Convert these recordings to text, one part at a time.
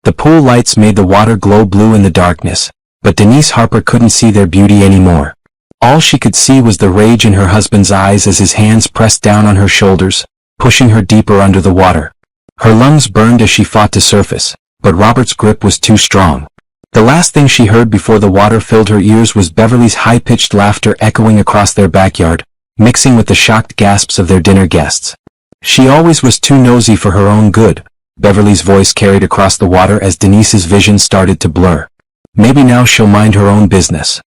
The pool lights made the water glow blue in the darkness, but Denise Harper couldn't see their beauty anymore. All she could see was the rage in her husband's eyes as his hands pressed down on her shoulders, pushing her deeper under the water. Her lungs burned as she fought to surface, but Robert's grip was too strong. The last thing she heard before the water filled her ears was Beverly's high-pitched laughter echoing across their backyard, mixing with the shocked gasps of their dinner guests. She always was too nosy for her own good, Beverly's voice carried across the water as Denise's vision started to blur. Maybe now she'll mind her own business.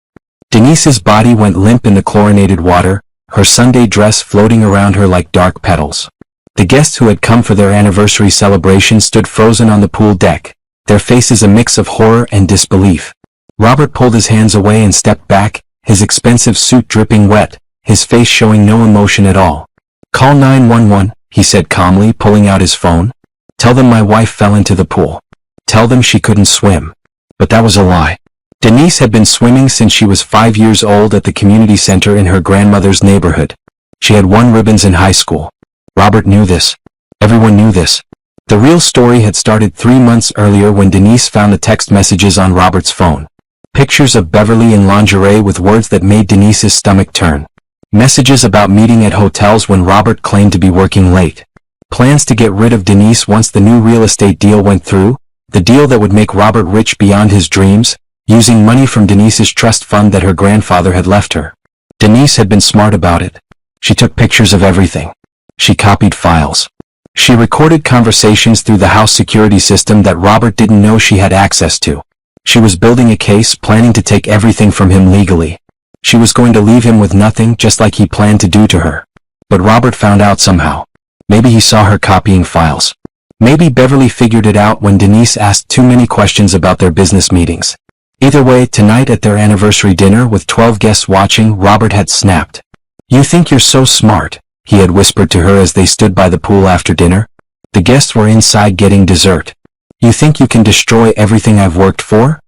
Denise's body went limp in the chlorinated water, her Sunday dress floating around her like dark petals. The guests who had come for their anniversary celebration stood frozen on the pool deck, their faces a mix of horror and disbelief. Robert pulled his hands away and stepped back, his expensive suit dripping wet, his face showing no emotion at all. "Call 911, he said calmly, pulling out his phone. "Tell them my wife fell into the pool. Tell them she couldn't swim." But that was a lie. Denise had been swimming since she was 5 years old at the community center in her grandmother's neighborhood. She had won ribbons in high school. Robert knew this. Everyone knew this. The real story had started 3 months earlier when Denise found the text messages on Robert's phone. Pictures of Beverly in lingerie with words that made Denise's stomach turn. Messages about meeting at hotels when Robert claimed to be working late. Plans to get rid of Denise once the new real estate deal went through, the deal that would make Robert rich beyond his dreams, using money from Denise's trust fund that her grandfather had left her. Denise had been smart about it. She took pictures of everything. She copied files. She recorded conversations through the house security system that Robert didn't know she had access to. She was building a case, planning to take everything from him legally. She was going to leave him with nothing, just like he planned to do to her. But Robert found out somehow. Maybe he saw her copying files. Maybe Beverly figured it out when Denise asked too many questions about their business meetings. Either way, tonight at their anniversary dinner with 12 guests watching, Robert had snapped. "You think you're so smart," he had whispered to her as they stood by the pool after dinner. The guests were inside getting dessert. "You think you can destroy everything I've worked for?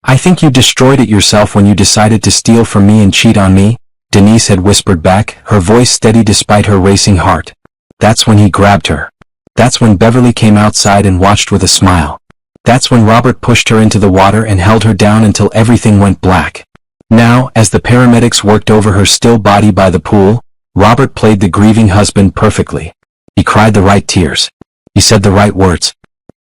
I think you destroyed it yourself when you decided to steal from me and cheat on me," Denise had whispered back, her voice steady despite her racing heart. That's when he grabbed her. That's when Beverly came outside and watched with a smile. That's when Robert pushed her into the water and held her down until everything went black. Now, as the paramedics worked over her still body by the pool, Robert played the grieving husband perfectly. He cried the right tears. He said the right words.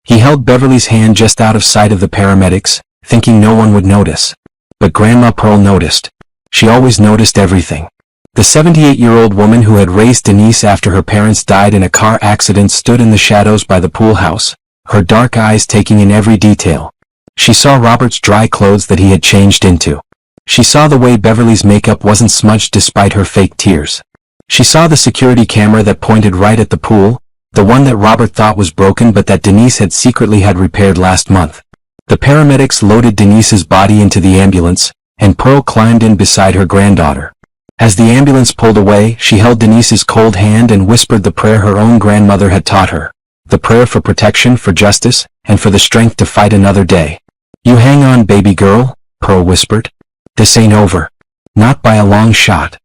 He held Beverly's hand just out of sight of the paramedics, thinking no one would notice. But Grandma Pearl noticed. She always noticed everything. The 78-year-old woman who had raised Denise after her parents died in a car accident stood in the shadows by the pool house, her dark eyes taking in every detail. She saw Robert's dry clothes that he had changed into. She saw the way Beverly's makeup wasn't smudged despite her fake tears. She saw the security camera that pointed right at the pool, the one that Robert thought was broken but that Denise had secretly had repaired last month. The paramedics loaded Denise's body into the ambulance, and Pearl climbed in beside her granddaughter. As the ambulance pulled away, she held Denise's cold hand and whispered the prayer her own grandmother had taught her. The prayer for protection, for justice, and for the strength to fight another day. "You hang on, baby girl," Pearl whispered. "This ain't over. Not by a long shot."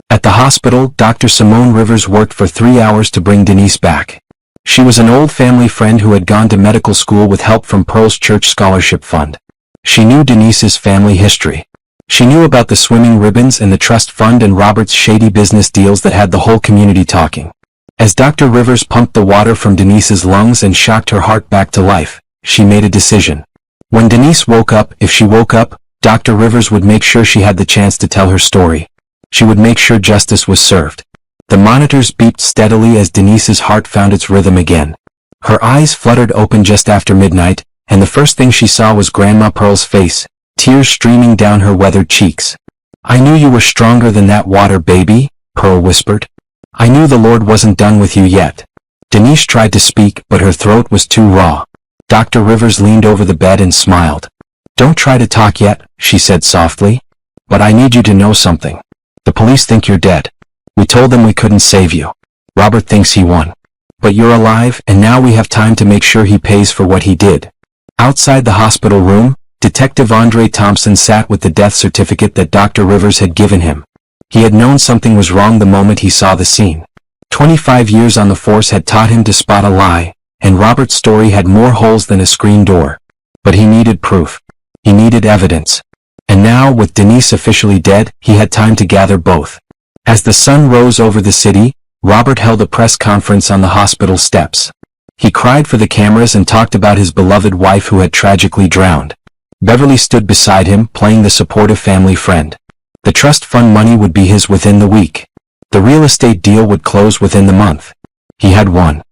At the hospital, Dr. Simone Rivers worked for 3 hours to bring Denise back. She was an old family friend who had gone to medical school with help from Pearl's church scholarship fund. She knew Denise's family history. She knew about the swimming ribbons and the trust fund and Robert's shady business deals that had the whole community talking. As Dr. Rivers pumped the water from Denise's lungs and shocked her heart back to life, she made a decision. When Denise woke up, if she woke up, Dr. Rivers would make sure she had the chance to tell her story. She would make sure justice was served. The monitors beeped steadily as Denise's heart found its rhythm again. Her eyes fluttered open just after midnight, and the first thing she saw was Grandma Pearl's face, tears streaming down her weathered cheeks. "I knew you were stronger than that water, baby," Pearl whispered. "I knew the Lord wasn't done with you yet." Denise tried to speak, but her throat was too raw. Dr. Rivers leaned over the bed and smiled. "Don't try to talk yet," she said softly. "But I need you to know something. The police think you're dead. We told them we couldn't save you. Robert thinks he won. But you're alive, and now we have time to make sure he pays for what he did." Outside the hospital room, Detective Andre Thompson sat with the death certificate that Dr. Rivers had given him. He had known something was wrong the moment he saw the scene. 25 years on the force had taught him to spot a lie, and Robert's story had more holes than a screen door. But he needed proof. He needed evidence. And now, with Denise officially dead, he had time to gather both. As the sun rose over the city, Robert held a press conference on the hospital steps. He cried for the cameras and talked about his beloved wife who had tragically drowned. Beverly stood beside him, playing the supportive family friend. The trust fund money would be his within the week. The real estate deal would close within the month. He had won.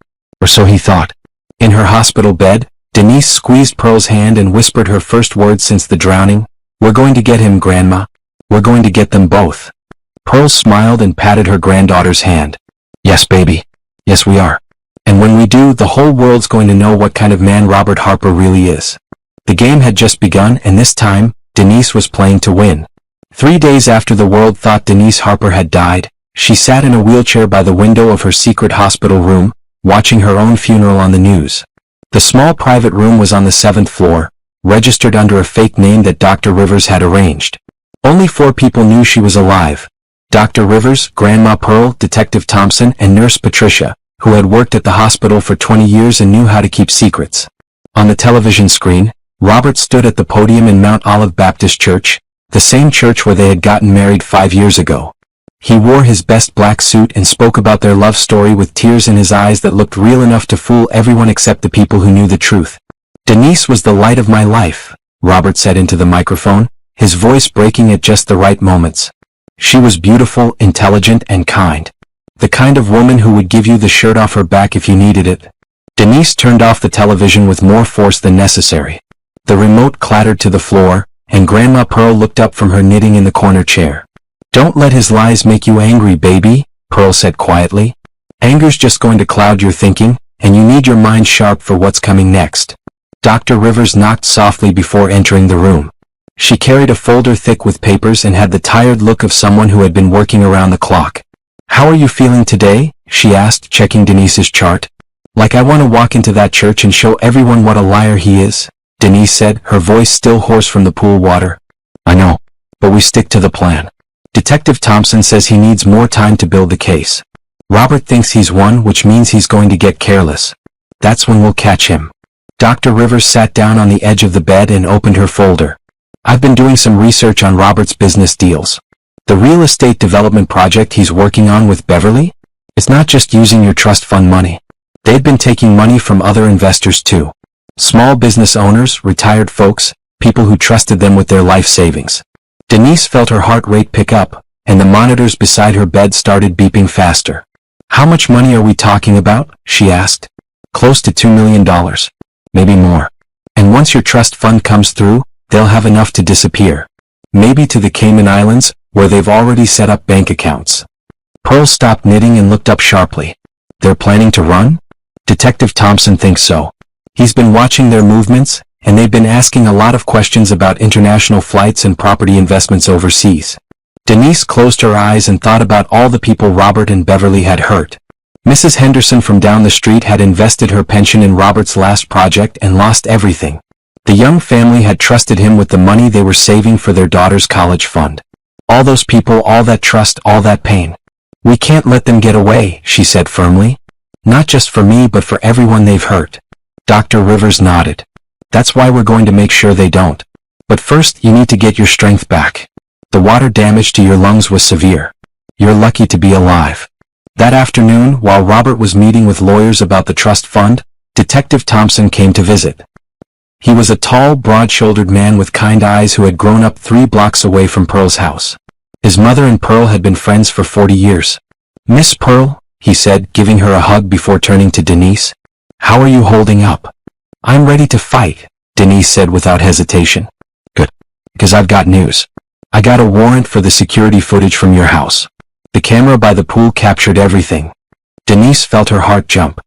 Or so he thought. In her hospital bed, Denise squeezed Pearl's hand and whispered her first words since the drowning. "We're going to get him, Grandma. We're going to get them both." Pearl smiled and patted her granddaughter's hand. "Yes, baby. Yes, we are. And when we do, the whole world's going to know what kind of man Robert Harper really is." The game had just begun, and this time, Denise was playing to win. 3 days after the world thought Denise Harper had died, she sat in a wheelchair by the window of her secret hospital room, watching her own funeral on the news. The small private room was on the 7th floor, registered under a fake name that Dr. Rivers had arranged. Only 4 people knew she was alive. Dr. Rivers, Grandma Pearl, Detective Thompson, and Nurse Patricia, who had worked at the hospital for 20 years and knew how to keep secrets. On the television screen, Robert stood at the podium in Mount Olive Baptist Church, the same church where they had gotten married 5 years ago. He wore his best black suit and spoke about their love story with tears in his eyes that looked real enough to fool everyone except the people who knew the truth. "Denise was the light of my life," Robert said into the microphone, his voice breaking at just the right moments. "She was beautiful, intelligent, and kind. The kind of woman who would give you the shirt off her back if you needed it." Denise turned off the television with more force than necessary. The remote clattered to the floor, and Grandma Pearl looked up from her knitting in the corner chair. "Don't let his lies make you angry, baby," Pearl said quietly. "Anger's just going to cloud your thinking, and you need your mind sharp for what's coming next." Dr. Rivers knocked softly before entering the room. She carried a folder thick with papers and had the tired look of someone who had been working around the clock. "How are you feeling today?" she asked, checking Denise's chart. "Like I want to walk into that church and show everyone what a liar he is," Denise said, her voice still hoarse from the pool water. "I know, but we stick to the plan. Detective Thompson says he needs more time to build the case. Robert thinks he's won, which means he's going to get careless. That's when we'll catch him." Dr. Rivers sat down on the edge of the bed and opened her folder. "I've been doing some research on Robert's business deals. The real estate development project he's working on with Beverly? It's not just using your trust fund money. They've been taking money from other investors too. Small business owners, retired folks, people who trusted them with their life savings." Denise felt her heart rate pick up, and the monitors beside her bed started beeping faster. "How much money are we talking about?" she asked. "Close to $2 million. Maybe more. And once your trust fund comes through, they'll have enough to disappear. Maybe to the Cayman Islands, where they've already set up bank accounts." Pearl stopped knitting and looked up sharply. "They're planning to run?" "Detective Thompson thinks so. He's been watching their movements, and they've been asking a lot of questions about international flights and property investments overseas." Denise closed her eyes and thought about all the people Robert and Beverly had hurt. Mrs. Henderson from down the street had invested her pension in Robert's last project and lost everything. The young family had trusted him with the money they were saving for their daughter's college fund. All those people, all that trust, all that pain. "We can't let them get away," she said firmly. "Not just for me, but for everyone they've hurt." Dr. Rivers nodded. "That's why we're going to make sure they don't. But first, you need to get your strength back. The water damage to your lungs was severe. You're lucky to be alive." That afternoon, while Robert was meeting with lawyers about the trust fund, Detective Thompson came to visit. He was a tall, broad-shouldered man with kind eyes who had grown up 3 blocks away from Pearl's house. His mother and Pearl had been friends for 40 years. "Miss Pearl," he said, giving her a hug before turning to Denise. "How are you holding up?" "I'm ready to fight," Denise said without hesitation. "Good. Because I've got news. I got a warrant for the security footage from your house. The camera by the pool captured everything." Denise felt her heart jump.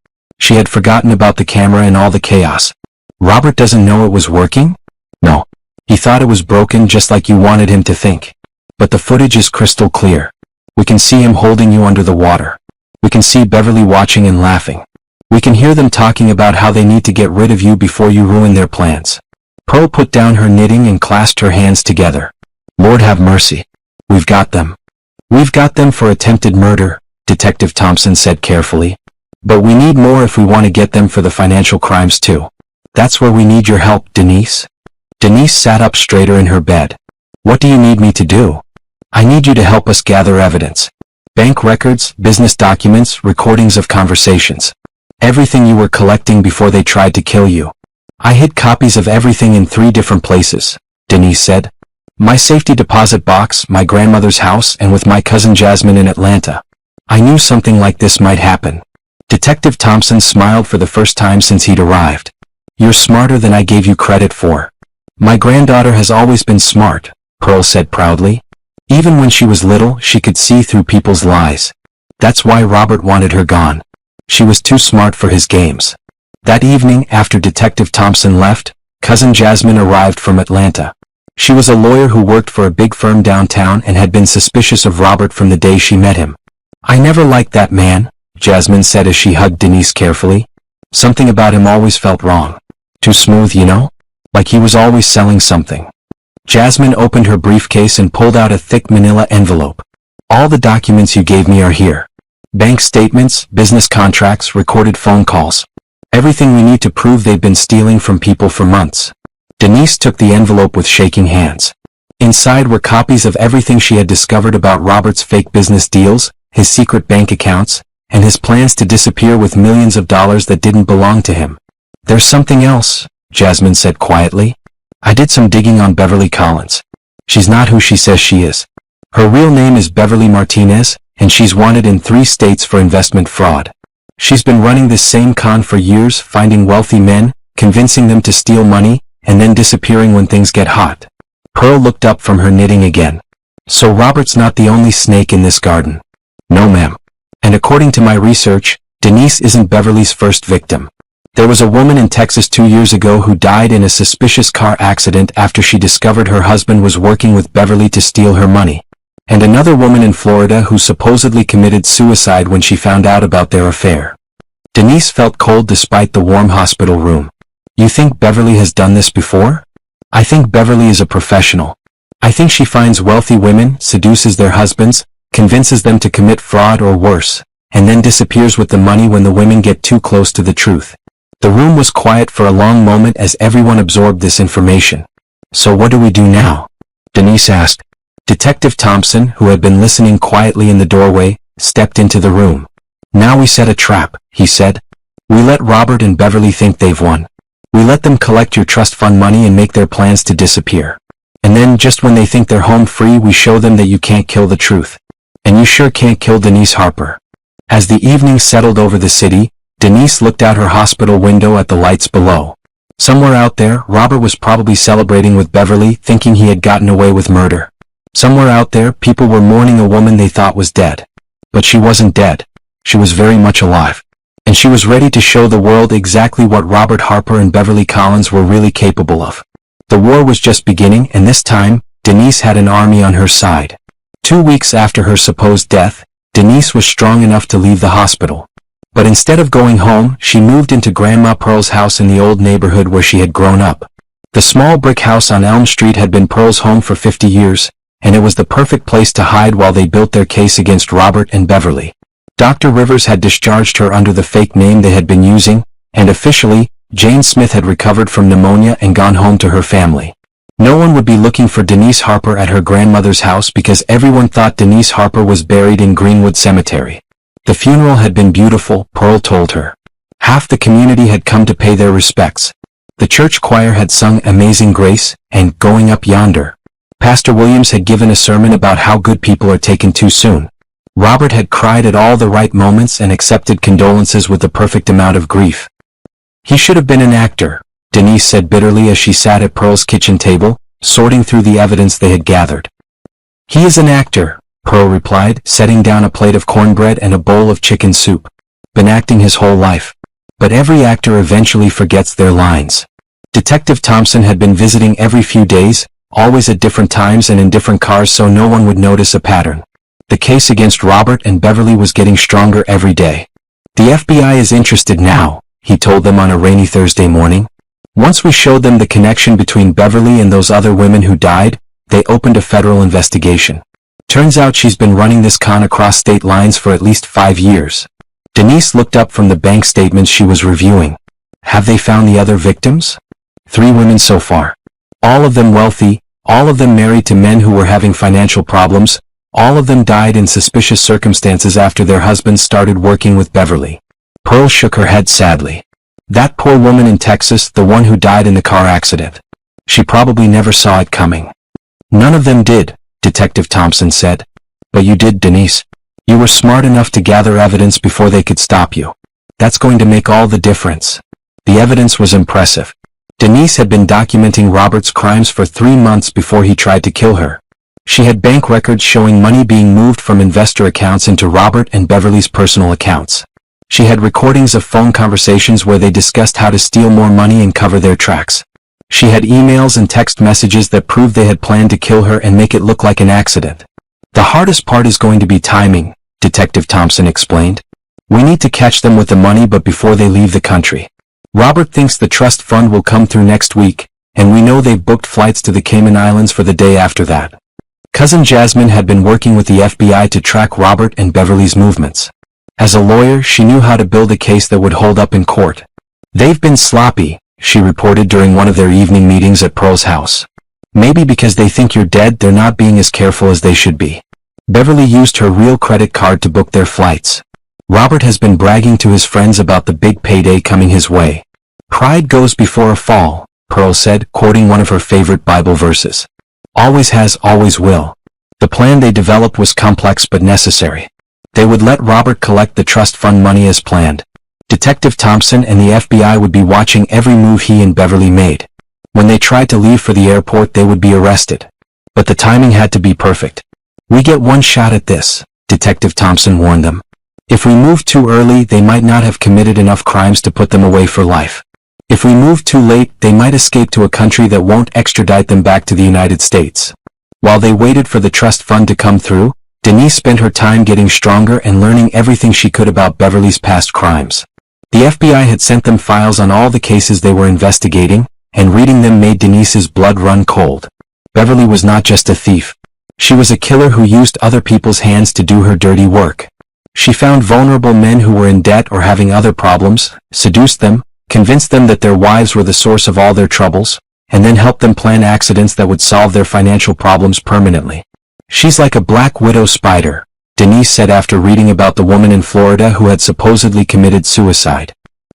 She had forgotten about the camera and all the chaos. "Robert doesn't know it was working?" "No. He thought it was broken just like you wanted him to think. But the footage is crystal clear. We can see him holding you under the water. We can see Beverly watching and laughing. We can hear them talking about how they need to get rid of you before you ruin their plans." Pearl put down her knitting and clasped her hands together. "Lord have mercy. We've got them." "We've got them for attempted murder," Detective Thompson said carefully. "But we need more if we want to get them for the financial crimes too. That's where we need your help, Denise. Denise sat up straighter in her bed. What do you need me to do? I need you to help us gather evidence. Bank records, business documents, recordings of conversations. Everything you were collecting before they tried to kill you. I hid copies of everything in 3 different places, Denise said. My safety deposit box, my grandmother's house, and with my cousin Jasmine in Atlanta. I knew something like this might happen. Detective Thompson smiled for the first time since he'd arrived. You're smarter than I gave you credit for. My granddaughter has always been smart, Pearl said proudly. Even when she was little, she could see through people's lies. That's why Robert wanted her gone. She was too smart for his games. That evening, after Detective Thompson left, cousin Jasmine arrived from Atlanta. She was a lawyer who worked for a big firm downtown and had been suspicious of Robert from the day she met him. I never liked that man, Jasmine said as she hugged Denise carefully. Something about him always felt wrong. Too smooth, you know? Like he was always selling something. Jasmine opened her briefcase and pulled out a thick manila envelope. All the documents you gave me are here. Bank statements, business contracts, recorded phone calls. Everything we need to prove they've been stealing from people for months. Denise took the envelope with shaking hands. Inside were copies of everything she had discovered about Robert's fake business deals, his secret bank accounts, and his plans to disappear with millions of dollars that didn't belong to him. There's something else, Jasmine said quietly. I did some digging on Beverly Collins. She's not who she says she is. Her real name is Beverly Martinez, and she's wanted in 3 states for investment fraud. She's been running this same con for years, finding wealthy men, convincing them to steal money, and then disappearing when things get hot. Pearl looked up from her knitting again. So Robert's not the only snake in this garden. No, ma'am. And according to my research, Denise isn't Beverly's first victim. There was a woman in Texas 2 years ago who died in a suspicious car accident after she discovered her husband was working with Beverly to steal her money. And another woman in Florida who supposedly committed suicide when she found out about their affair. Denise felt cold despite the warm hospital room. You think Beverly has done this before? I think Beverly is a professional. I think she finds wealthy women, seduces their husbands, convinces them to commit fraud or worse, and then disappears with the money when the women get too close to the truth. The room was quiet for a long moment as everyone absorbed this information. So what do we do now? Denise asked. Detective Thompson, who had been listening quietly in the doorway, stepped into the room. Now we set a trap, he said. We let Robert and Beverly think they've won. We let them collect your trust fund money and make their plans to disappear. And then, just when they think they're home free, we show them that you can't kill the truth. And you sure can't kill Denise Harper. As the evening settled over the city, Denise looked out her hospital window at the lights below. Somewhere out there, Robert was probably celebrating with Beverly, thinking he had gotten away with murder. Somewhere out there, people were mourning a woman they thought was dead. But she wasn't dead. She was very much alive. And she was ready to show the world exactly what Robert Harper and Beverly Collins were really capable of. The war was just beginning, and this time, Denise had an army on her side. 2 weeks after her supposed death, Denise was strong enough to leave the hospital. But instead of going home, she moved into Grandma Pearl's house in the old neighborhood where she had grown up. The small brick house on Elm Street had been Pearl's home for 50 years, and it was the perfect place to hide while they built their case against Robert and Beverly. Dr. Rivers had discharged her under the fake name they had been using, and officially, Jane Smith had recovered from pneumonia and gone home to her family. No one would be looking for Denise Harper at her grandmother's house because everyone thought Denise Harper was buried in Greenwood Cemetery. The funeral had been beautiful, Pearl told her. Half the community had come to pay their respects. The church choir had sung Amazing Grace and Going Up Yonder. Pastor Williams had given a sermon about how good people are taken too soon. Robert had cried at all the right moments and accepted condolences with the perfect amount of grief. He should have been an actor, Denise said bitterly as she sat at Pearl's kitchen table, sorting through the evidence they had gathered. He is an actor, Pearl replied, setting down a plate of cornbread and a bowl of chicken soup. Been acting his whole life. But every actor eventually forgets their lines. Detective Thompson had been visiting every few days, always at different times and in different cars so no one would notice a pattern. The case against Robert and Beverly was getting stronger every day. The FBI is interested now, he told them on a rainy Thursday morning. Once we showed them the connection between Beverly and those other women who died, they opened a federal investigation. Turns out she's been running this con across state lines for at least 5 years. Denise looked up from the bank statements she was reviewing. Have they found the other victims? 3 women so far. All of them wealthy, all of them married to men who were having financial problems, all of them died in suspicious circumstances after their husbands started working with Beverly. Pearl shook her head sadly. That poor woman in Texas, the one who died in the car accident. She probably never saw it coming. None of them did, Detective Thompson said. But you did, Denise. You were smart enough to gather evidence before they could stop you. That's going to make all the difference. The evidence was impressive. Denise had been documenting Robert's crimes for 3 months before he tried to kill her. She had bank records showing money being moved from investor accounts into Robert and Beverly's personal accounts. She had recordings of phone conversations where they discussed how to steal more money and cover their tracks. She had emails and text messages that proved they had planned to kill her and make it look like an accident. The hardest part is going to be timing, Detective Thompson explained. We need to catch them with the money but before they leave the country. Robert thinks the trust fund will come through next week, and we know they've booked flights to the Cayman Islands for the day after that. Cousin Jasmine had been working with the FBI to track Robert and Beverly's movements. As a lawyer, she knew how to build a case that would hold up in court. They've been sloppy, she reported during one of their evening meetings at Pearl's house. Maybe because they think you're dead, they're not being as careful as they should be. Beverly used her real credit card to book their flights. Robert has been bragging to his friends about the big payday coming his way. Pride goes before a fall, Pearl said, quoting one of her favorite Bible verses. Always has, always will. The plan they developed was complex but necessary. They would let Robert collect the trust fund money as planned. Detective Thompson and the FBI would be watching every move he and Beverly made. When they tried to leave for the airport, they would be arrested. But the timing had to be perfect. We get one shot at this, Detective Thompson warned them. If we move too early, they might not have committed enough crimes to put them away for life. If we move too late, they might escape to a country that won't extradite them back to the United States. While they waited for the trust fund to come through, Denise spent her time getting stronger and learning everything she could about Beverly's past crimes. The FBI had sent them files on all the cases they were investigating, and reading them made Denise's blood run cold. Beverly was not just a thief. She was a killer who used other people's hands to do her dirty work. She found vulnerable men who were in debt or having other problems, seduced them, convinced them that their wives were the source of all their troubles, and then helped them plan accidents that would solve their financial problems permanently. She's like a black widow spider, Denise said after reading about the woman in Florida who had supposedly committed suicide.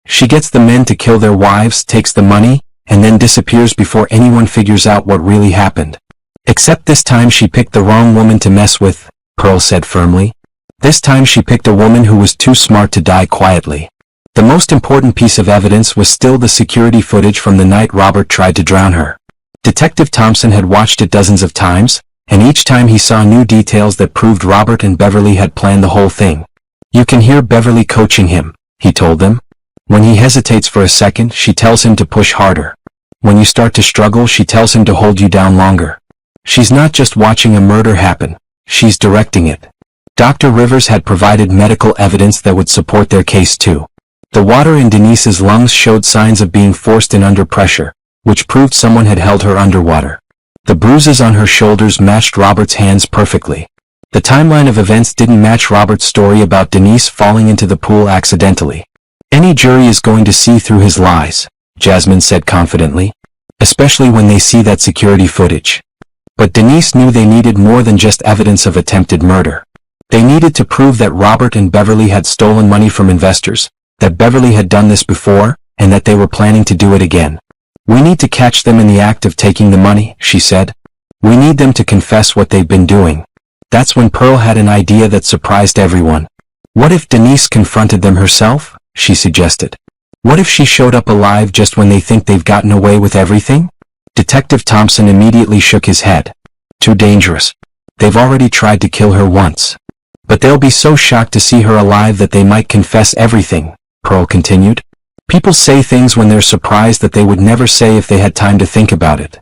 She gets the men to kill their wives, takes the money, and then disappears before anyone figures out what really happened. Except this time she picked the wrong woman to mess with, Pearl said firmly. This time she picked a woman who was too smart to die quietly. The most important piece of evidence was still the security footage from the night Robert tried to drown her. Detective Thompson had watched it dozens of times, and each time he saw new details that proved Robert and Beverly had planned the whole thing. You can hear Beverly coaching him, he told them. When he hesitates for a second, she tells him to push harder. When you start to struggle, she tells him to hold you down longer. She's not just watching a murder happen, she's directing it. Dr. Rivers had provided medical evidence that would support their case too. The water in Denise's lungs showed signs of being forced in under pressure, which proved someone had held her underwater. The bruises on her shoulders matched Robert's hands perfectly. The timeline of events didn't match Robert's story about Denise falling into the pool accidentally. Any jury is going to see through his lies, Jasmine said confidently, especially when they see that security footage. But Denise knew they needed more than just evidence of attempted murder. They needed to prove that Robert and Beverly had stolen money from investors, that Beverly had done this before, and that they were planning to do it again. We need to catch them in the act of taking the money, she said. We need them to confess what they've been doing. That's when Pearl had an idea that surprised everyone. What if Denise confronted them herself? She suggested. What if she showed up alive just when they think they've gotten away with everything? Detective Thompson immediately shook his head. Too dangerous. They've already tried to kill her once. But they'll be so shocked to see her alive that they might confess everything, Pearl continued. People say things when they're surprised that they would never say if they had time to think about it.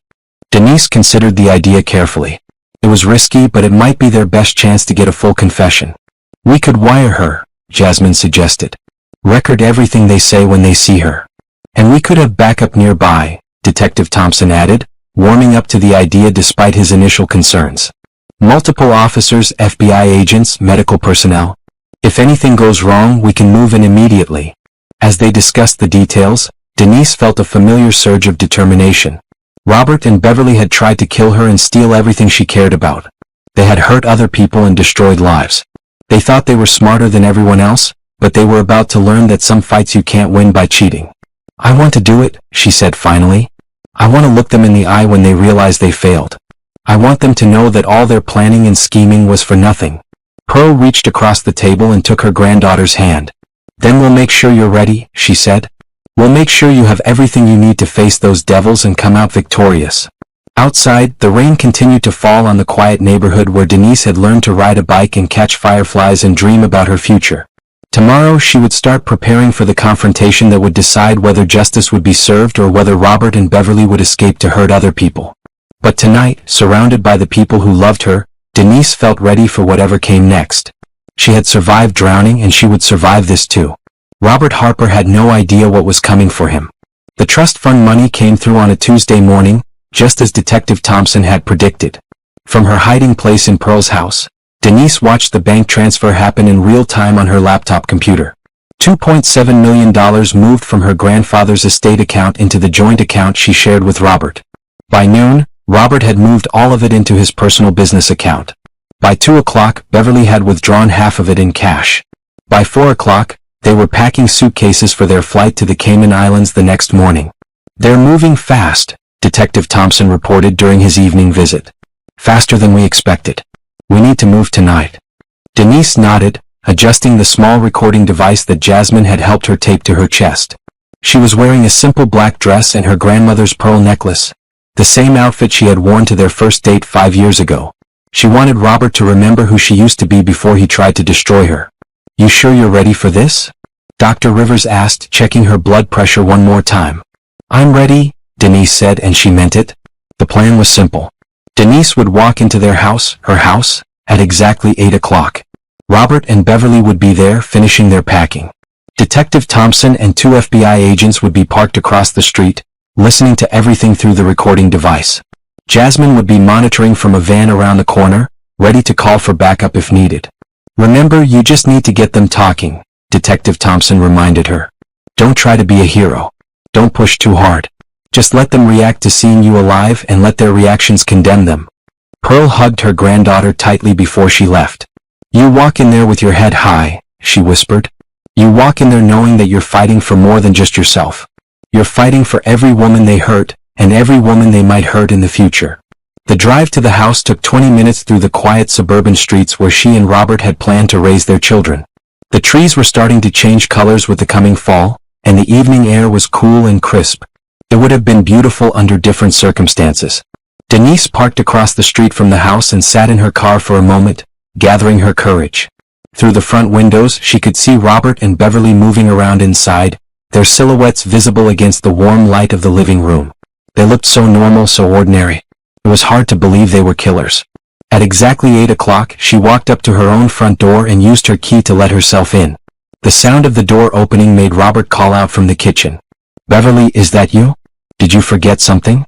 Denise considered the idea carefully. It was risky, but it might be their best chance to get a full confession. We could wire her, Jasmine suggested. Record everything they say when they see her. And we could have backup nearby, Detective Thompson added, warming up to the idea despite his initial concerns. Multiple officers, FBI agents, medical personnel. If anything goes wrong, we can move in immediately. As they discussed the details, Denise felt a familiar surge of determination. Robert and Beverly had tried to kill her and steal everything she cared about. They had hurt other people and destroyed lives. They thought they were smarter than everyone else, but they were about to learn that some fights you can't win by cheating. I want to do it, she said finally. I want to look them in the eye when they realize they failed. I want them to know that all their planning and scheming was for nothing. Pearl reached across the table and took her granddaughter's hand. Then we'll make sure you're ready, she said. We'll make sure you have everything you need to face those devils and come out victorious. Outside, the rain continued to fall on the quiet neighborhood where Denise had learned to ride a bike and catch fireflies and dream about her future. Tomorrow she would start preparing for the confrontation that would decide whether justice would be served or whether Robert and Beverly would escape to hurt other people. But tonight, surrounded by the people who loved her, Denise felt ready for whatever came next. She had survived drowning and she would survive this too. Robert Harper had no idea what was coming for him. The trust fund money came through on a Tuesday morning, just as Detective Thompson had predicted. From her hiding place in Pearl's house, Denise watched the bank transfer happen in real time on her laptop computer. $2.7 million moved from her grandfather's estate account into the joint account she shared with Robert. By noon, Robert had moved all of it into his personal business account. By 2 o'clock, Beverly had withdrawn half of it in cash. By 4 o'clock, they were packing suitcases for their flight to the Cayman Islands the next morning. They're moving fast, Detective Thompson reported during his evening visit. Faster than we expected. We need to move tonight. Denise nodded, adjusting the small recording device that Jasmine had helped her tape to her chest. She was wearing a simple black dress and her grandmother's pearl necklace, the same outfit she had worn to their first date 5 years ago. She wanted Robert to remember who she used to be before he tried to destroy her. You sure you're ready for this? Dr. Rivers asked, checking her blood pressure one more time. I'm ready, Denise said, and she meant it. The plan was simple. Denise would walk into their house, her house, at exactly 8 o'clock. Robert and Beverly would be there finishing their packing. Detective Thompson and 2 FBI agents would be parked across the street, listening to everything through the recording device. Jasmine would be monitoring from a van around the corner, ready to call for backup if needed. Remember, you just need to get them talking, Detective Thompson reminded her. Don't try to be a hero. Don't push too hard. Just let them react to seeing you alive and let their reactions condemn them. Pearl hugged her granddaughter tightly before she left. You walk in there with your head high, she whispered. You walk in there knowing that you're fighting for more than just yourself. You're fighting for every woman they hurt, and every woman they might hurt in the future. The drive to the house took 20 minutes through the quiet suburban streets where she and Robert had planned to raise their children. The trees were starting to change colors with the coming fall, and the evening air was cool and crisp. It would have been beautiful under different circumstances. Denise parked across the street from the house and sat in her car for a moment, gathering her courage. Through the front windows, she could see Robert and Beverly moving around inside, their silhouettes visible against the warm light of the living room. They looked so normal, so ordinary. It was hard to believe they were killers. At exactly 8 o'clock, she walked up to her own front door and used her key to let herself in. The sound of the door opening made Robert call out from the kitchen. Beverly, is that you? Did you forget something?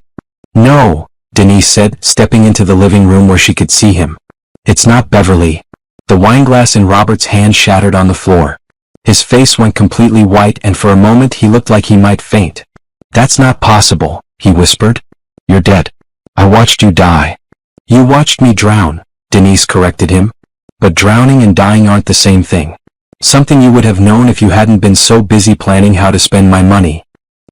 No, Denise said, stepping into the living room where she could see him. It's not Beverly. The wineglass in Robert's hand shattered on the floor. His face went completely white and for a moment he looked like he might faint. That's not possible, he whispered. You're dead. I watched you die. You watched me drown, Denise corrected him. But drowning and dying aren't the same thing. Something you would have known if you hadn't been so busy planning how to spend my money.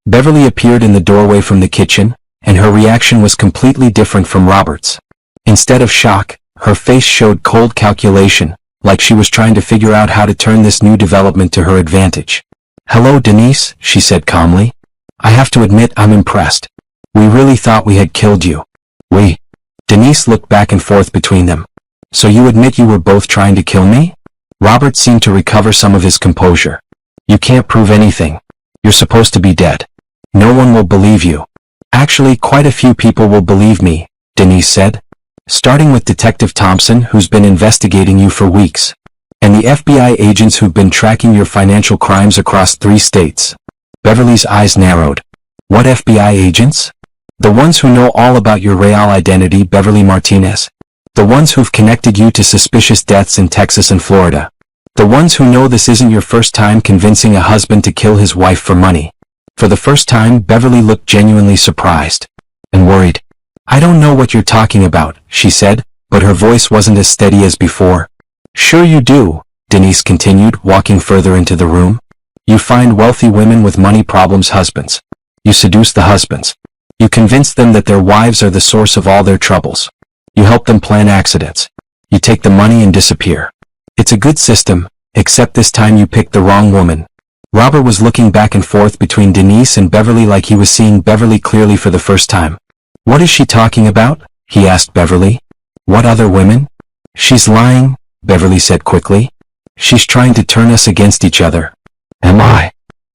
Beverly appeared in the doorway from the kitchen, and her reaction was completely different from Robert's. Instead of shock, her face showed cold calculation, like she was trying to figure out how to turn this new development to her advantage. Hello, Denise, she said calmly. I have to admit I'm impressed. We really thought we had killed you. We? Denise looked back and forth between them. So you admit you were both trying to kill me? Robert seemed to recover some of his composure. You can't prove anything. You're supposed to be dead. No one will believe you. Actually, quite a few people will believe me, Denise said. Starting with Detective Thompson, who's been investigating you for weeks. And the FBI agents who've been tracking your financial crimes across 3 states. Beverly's eyes narrowed. What FBI agents? The ones who know all about your real identity, Beverly Martinez. The ones who've connected you to suspicious deaths in Texas and Florida. The ones who know this isn't your first time convincing a husband to kill his wife for money. For the first time, Beverly looked genuinely surprised and worried. "I don't know what you're talking about," she said, but her voice wasn't as steady as before. "Sure you do," Denise continued, walking further into the room. "You find wealthy women with money problems husbands. You seduce the husbands. You convince them that their wives are the source of all their troubles. You help them plan accidents. You take the money and disappear. It's a good system, except this time you picked the wrong woman." Robert was looking back and forth between Denise and Beverly like he was seeing Beverly clearly for the first time. "What is she talking about?" he asked Beverly. "What other women?" "She's lying," Beverly said quickly. "She's trying to turn us against each other." "Am I?"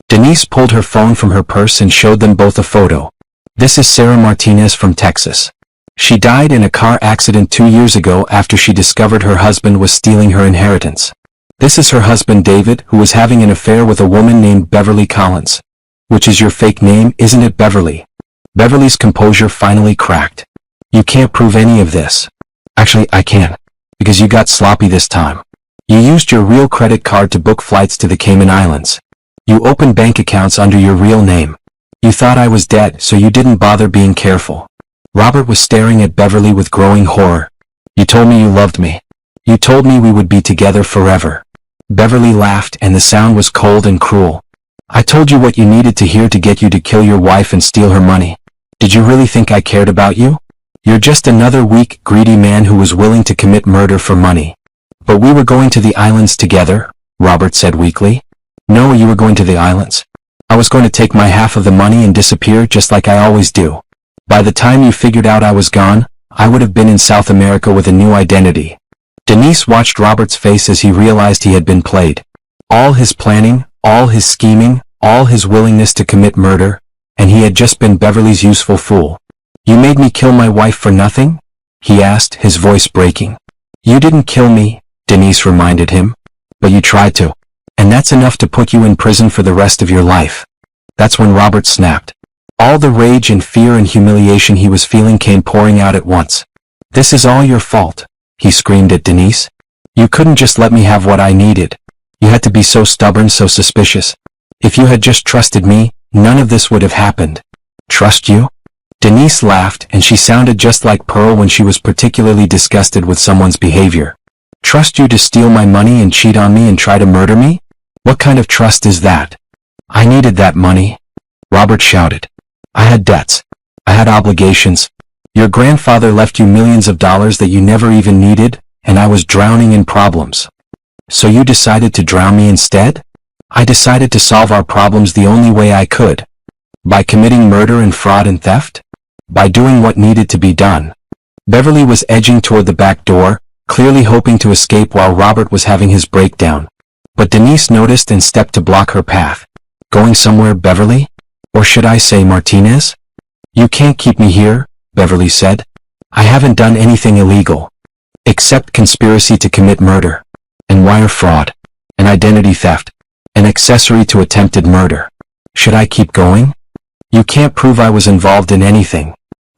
Denise pulled her phone from her purse and showed them both a photo. "This is Sarah Martinez from Texas. She died in a car accident 2 years ago after she discovered her husband was stealing her inheritance. This is her husband David, who was having an affair with a woman named Beverly Collins. Which is your fake name, isn't it, Beverly?" Beverly's composure finally cracked. "You can't prove any of this." "Actually, I can. Because you got sloppy this time. You used your real credit card to book flights to the Cayman Islands. You opened bank accounts under your real name. You thought I was dead, so you didn't bother being careful." Robert was staring at Beverly with growing horror. "You told me you loved me. You told me we would be together forever." Beverly laughed, and the sound was cold and cruel. "I told you what you needed to hear to get you to kill your wife and steal her money. Did you really think I cared about you? You're just another weak, greedy man who was willing to commit murder for money." "But we were going to the islands together," Robert said weakly. "No, you were going to the islands. I was going to take my half of the money and disappear just like I always do. By the time you figured out I was gone, I would have been in South America with a new identity." Denise watched Robert's face as he realized he had been played. All his planning, all his scheming, all his willingness to commit murder, and he had just been Beverly's useful fool. "You made me kill my wife for nothing?" he asked, his voice breaking. "You didn't kill me," Denise reminded him. "But you tried to. And that's enough to put you in prison for the rest of your life." That's when Robert snapped. All the rage and fear and humiliation he was feeling came pouring out at once. "This is all your fault," he screamed at Denise. "You couldn't just let me have what I needed. You had to be so stubborn, so suspicious. If you had just trusted me, none of this would have happened." "Trust you?" Denise laughed, and she sounded just like Pearl when she was particularly disgusted with someone's behavior. "Trust you to steal my money and cheat on me and try to murder me? What kind of trust is that?" "I needed that money," Robert shouted. "I had debts. I had obligations. Your grandfather left you millions of dollars that you never even needed, and I was drowning in problems. So you decided to drown me instead? I decided to solve our problems the only way I could. By committing murder and fraud and theft? By doing what needed to be done." Beverly was edging toward the back door, clearly hoping to escape while Robert was having his breakdown. But Denise noticed and stepped to block her path. "Going somewhere, Beverly? Or should I say Martinez?" "You can't keep me here," Beverly said. "I haven't done anything illegal. Except conspiracy to commit murder. And wire fraud. And identity theft. And accessory to attempted murder. Should I keep going? You can't prove I was involved in anything.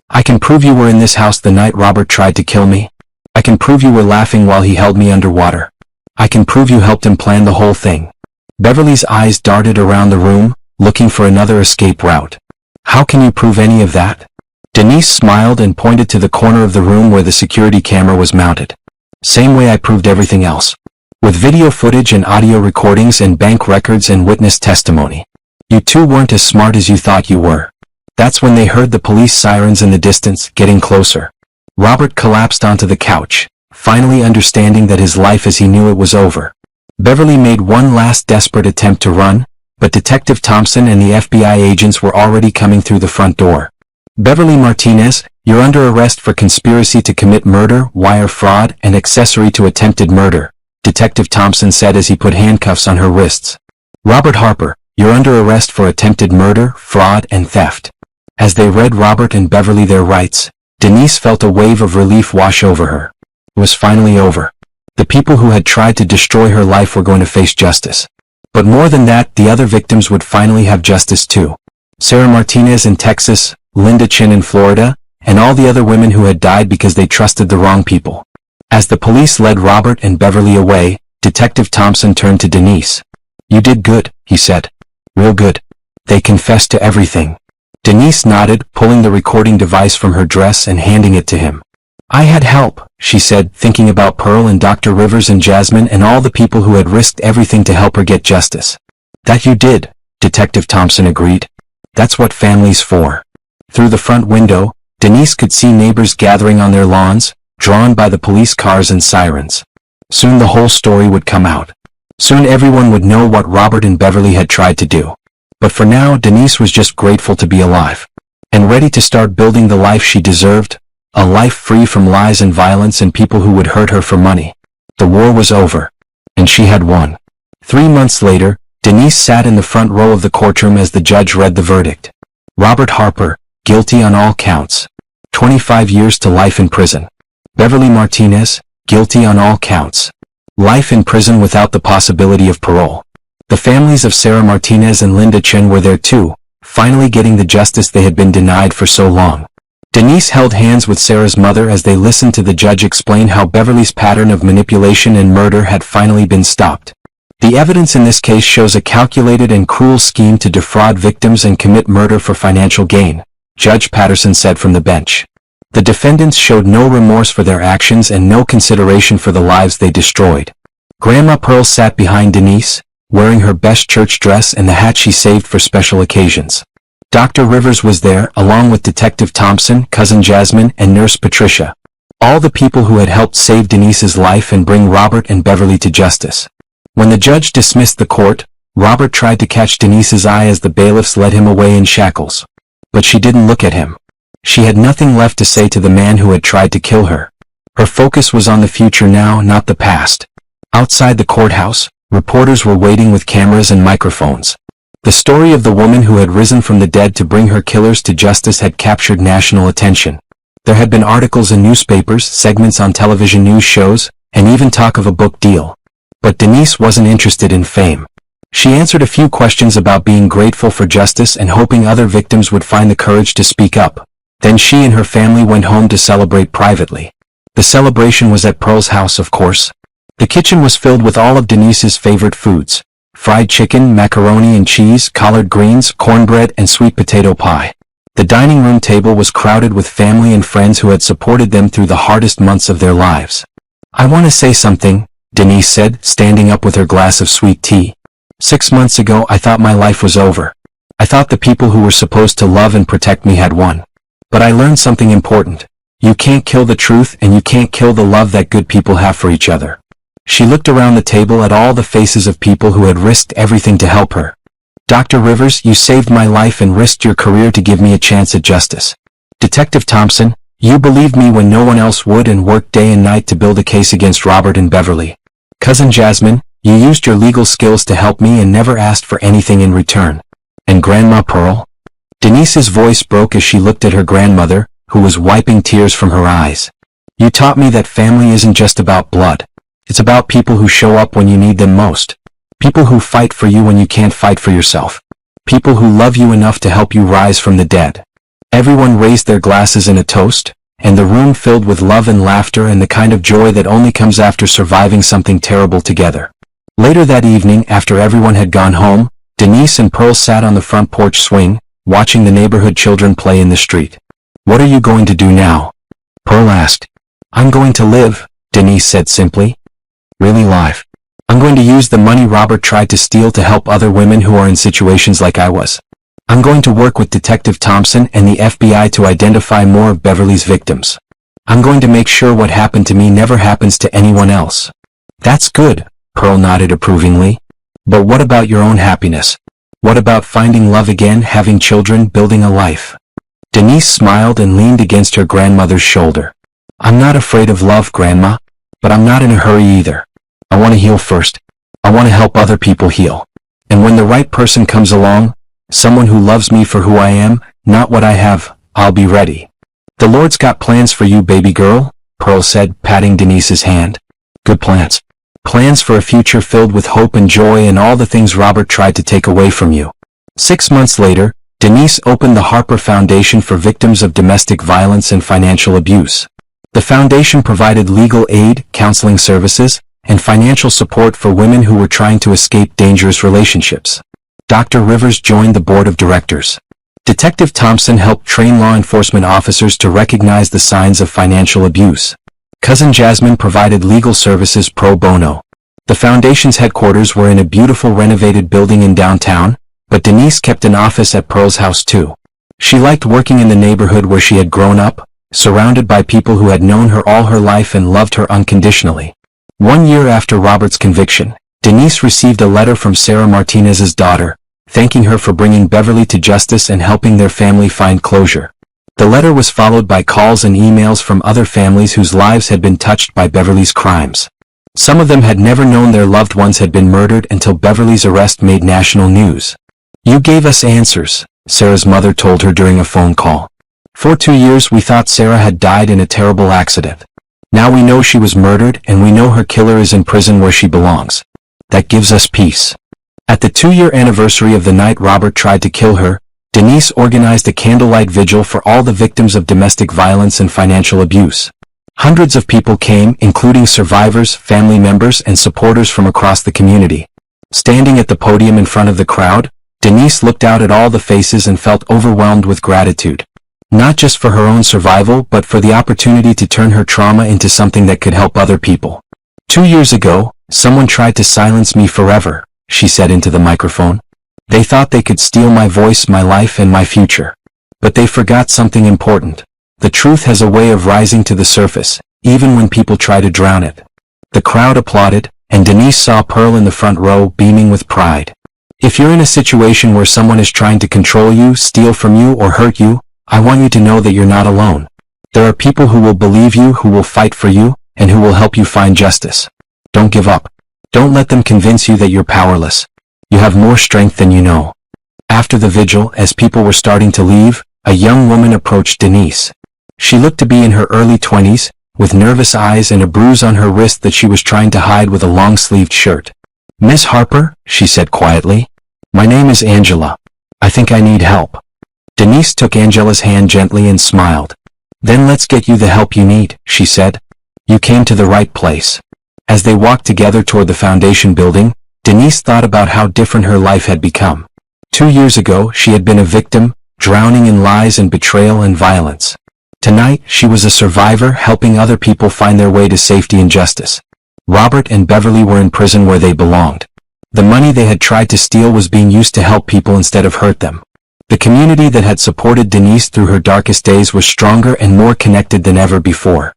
I can prove you were in this house the night Robert tried to kill me. I can prove you were laughing while he held me underwater. I can prove you helped him plan the whole thing." Beverly's eyes darted around the room, looking for another escape route. "How can you prove any of that?" Denise smiled and pointed to the corner of the room where the security camera was mounted. "Same way I proved everything else. With video footage and audio recordings and bank records and witness testimony. You two weren't as smart as you thought you were." That's when they heard the police sirens in the distance, getting closer. Robert collapsed onto the couch, finally understanding that his life as he knew it was over. Beverly made one last desperate attempt to run, but Detective Thompson and the FBI agents were already coming through the front door. "Beverly Martinez, you're under arrest for conspiracy to commit murder, wire fraud, and accessory to attempted murder," Detective Thompson said as he put handcuffs on her wrists. "Robert Harper, you're under arrest for attempted murder, fraud, and theft." As they read Robert and Beverly their rights, Denise felt a wave of relief wash over her. It was finally over. The people who had tried to destroy her life were going to face justice. But more than that, the other victims would finally have justice too. Sarah Martinez in Texas, Linda Chin in Florida, and all the other women who had died because they trusted the wrong people. As the police led Robert and Beverly away, Detective Thompson turned to Denise. "You did good," he said. "Real good. They confessed to everything. Denise nodded, pulling the recording device from her dress and handing it to him. I had help, she said, thinking about Pearl and Dr. Rivers and Jasmine and all the people who had risked everything to help her get justice. That you did, Detective Thompson agreed. That's what family's for. Through the front window, Denise could see neighbors gathering on their lawns, drawn by the police cars and sirens. Soon the whole story would come out. Soon everyone would know what Robert and Beverly had tried to do. But for now, Denise was just grateful to be alive. And ready to start building the life she deserved. A life free from lies and violence and people who would hurt her for money. The war was over. And she had won. 3 months later, Denise sat in the front row of the courtroom as the judge read the verdict. Robert Harper, guilty on all counts. 25 years to life in prison. Beverly Martinez, guilty on all counts. Life in prison without the possibility of parole. The families of Sarah Martinez and Linda Chen were there too, finally getting the justice they had been denied for so long. Denise held hands with Sarah's mother as they listened to the judge explain how Beverly's pattern of manipulation and murder had finally been stopped. The evidence in this case shows a calculated and cruel scheme to defraud victims and commit murder for financial gain, Judge Patterson said from the bench. The defendants showed no remorse for their actions and no consideration for the lives they destroyed. Grandma Pearl sat behind Denise, wearing her best church dress and the hat she saved for special occasions. Dr. Rivers was there, along with Detective Thompson, Cousin Jasmine, and Nurse Patricia. All the people who had helped save Denise's life and bring Robert and Beverly to justice. When the judge dismissed the court, Robert tried to catch Denise's eye as the bailiffs led him away in shackles. But she didn't look at him. She had nothing left to say to the man who had tried to kill her. Her focus was on the future now, not the past. Outside the courthouse, reporters were waiting with cameras and microphones. The story of the woman who had risen from the dead to bring her killers to justice had captured national attention. There had been articles in newspapers, segments on television news shows, and even talk of a book deal. But Denise wasn't interested in fame. She answered a few questions about being grateful for justice and hoping other victims would find the courage to speak up. Then she and her family went home to celebrate privately. The celebration was at Pearl's house, of course. The kitchen was filled with all of Denise's favorite foods. Fried chicken, macaroni and cheese, collard greens, cornbread, and sweet potato pie. The dining room table was crowded with family and friends who had supported them through the hardest months of their lives. I want to say something, Denise said, standing up with her glass of sweet tea. 6 months ago, I thought my life was over. I thought the people who were supposed to love and protect me had won. But I learned something important. You can't kill the truth and you can't kill the love that good people have for each other. She looked around the table at all the faces of people who had risked everything to help her. Dr. Rivers, you saved my life and risked your career to give me a chance at justice. Detective Thompson, you believed me when no one else would and worked day and night to build a case against Robert and Beverly. Cousin Jasmine, you used your legal skills to help me and never asked for anything in return. And Grandma Pearl? Denise's voice broke as she looked at her grandmother, who was wiping tears from her eyes. You taught me that family isn't just about blood. It's about people who show up when you need them most. People who fight for you when you can't fight for yourself. People who love you enough to help you rise from the dead. Everyone raised their glasses in a toast, and the room filled with love and laughter and the kind of joy that only comes after surviving something terrible together. Later that evening, after everyone had gone home, Denise and Pearl sat on the front porch swing, watching the neighborhood children play in the street. What are you going to do now? Pearl asked. I'm going to live, Denise said simply. Really live. I'm going to use the money Robert tried to steal to help other women who are in situations like I was. I'm going to work with Detective Thompson and the FBI to identify more of Beverly's victims. I'm going to make sure what happened to me never happens to anyone else. That's good, Pearl nodded approvingly. But what about your own happiness? What about finding love again, having children, building a life? Denise smiled and leaned against her grandmother's shoulder. I'm not afraid of love, Grandma, but I'm not in a hurry either. I want to heal first. I want to help other people heal. And when the right person comes along, someone who loves me for who I am, not what I have, I'll be ready. The Lord's got plans for you, baby girl, Pearl said, patting Denise's hand. Good plans. Plans for a future filled with hope and joy and all the things Robert tried to take away from you. 6 months later, Denise opened the Harper Foundation for victims of domestic violence and financial abuse. The foundation provided legal aid, counseling services, and financial support for women who were trying to escape dangerous relationships. Dr. Rivers joined the board of directors. Detective Thompson helped train law enforcement officers to recognize the signs of financial abuse. Cousin Jasmine provided legal services pro bono. The foundation's headquarters were in a beautiful renovated building in downtown, but Denise kept an office at Pearl's house too. She liked working in the neighborhood where she had grown up, surrounded by people who had known her all her life and loved her unconditionally. 1 year after Robert's conviction, Denise received a letter from Sarah Martinez's daughter, thanking her for bringing Beverly to justice and helping their family find closure. The letter was followed by calls and emails from other families whose lives had been touched by Beverly's crimes. Some of them had never known their loved ones had been murdered until Beverly's arrest made national news. "You gave us answers," Sarah's mother told her during a phone call. "For 2 years we thought Sarah had died in a terrible accident. Now we know she was murdered and we know her killer is in prison where she belongs. That gives us peace." At the 2-year anniversary of the night Robert tried to kill her, Denise organized a candlelight vigil for all the victims of domestic violence and financial abuse. Hundreds of people came, including survivors, family members, and supporters from across the community. Standing at the podium in front of the crowd, Denise looked out at all the faces and felt overwhelmed with gratitude. Not just for her own survival, but for the opportunity to turn her trauma into something that could help other people. 2 years ago, someone tried to silence me forever, she said into the microphone. They thought they could steal my voice, my life, and my future. But they forgot something important. The truth has a way of rising to the surface, even when people try to drown it. The crowd applauded, and Denise saw Pearl in the front row, beaming with pride. If you're in a situation where someone is trying to control you, steal from you, or hurt you, I want you to know that you're not alone. There are people who will believe you, who will fight for you, and who will help you find justice. Don't give up. Don't let them convince you that you're powerless. You have more strength than you know. After the vigil, as people were starting to leave, a young woman approached Denise. She looked to be in her early 20s, with nervous eyes and a bruise on her wrist that she was trying to hide with a long-sleeved shirt. "Miss Harper," she said quietly, "my name is Angela. I think I need help." Denise took Angela's hand gently and smiled. "Then let's get you the help you need," she said. "You came to the right place." As they walked together toward the foundation building, Denise thought about how different her life had become. 2 years ago, she had been a victim, drowning in lies and betrayal and violence. Tonight, she was a survivor, helping other people find their way to safety and justice. Robert and Beverly were in prison where they belonged. The money they had tried to steal was being used to help people instead of hurt them. The community that had supported Denise through her darkest days was stronger and more connected than ever before.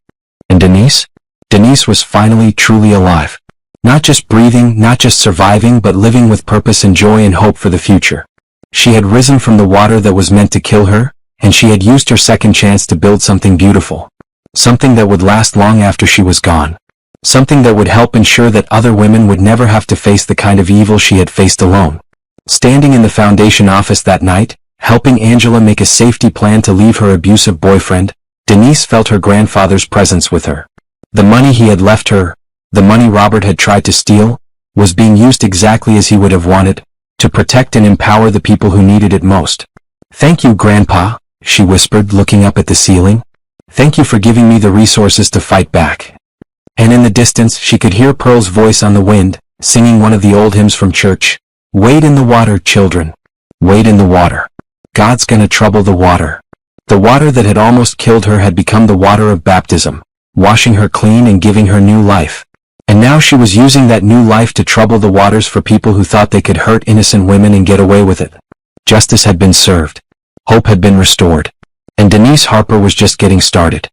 And Denise? Denise was finally truly alive. Not just breathing, not just surviving, but living with purpose and joy and hope for the future. She had risen from the water that was meant to kill her, and she had used her second chance to build something beautiful. Something that would last long after she was gone. Something that would help ensure that other women would never have to face the kind of evil she had faced alone. Standing in the foundation office that night, helping Angela make a safety plan to leave her abusive boyfriend, Denise felt her grandfather's presence with her. The money he had left her, the money Robert had tried to steal, was being used exactly as he would have wanted, to protect and empower the people who needed it most. "Thank you, Grandpa," she whispered, looking up at the ceiling. "Thank you for giving me the resources to fight back." And in the distance, she could hear Pearl's voice on the wind, singing one of the old hymns from church. "Wade in the water, children. Wade in the water. God's gonna trouble the water." The water that had almost killed her had become the water of baptism, washing her clean and giving her new life. And now she was using that new life to trouble the waters for people who thought they could hurt innocent women and get away with it. Justice had been served. Hope had been restored. And Denise Harper was just getting started.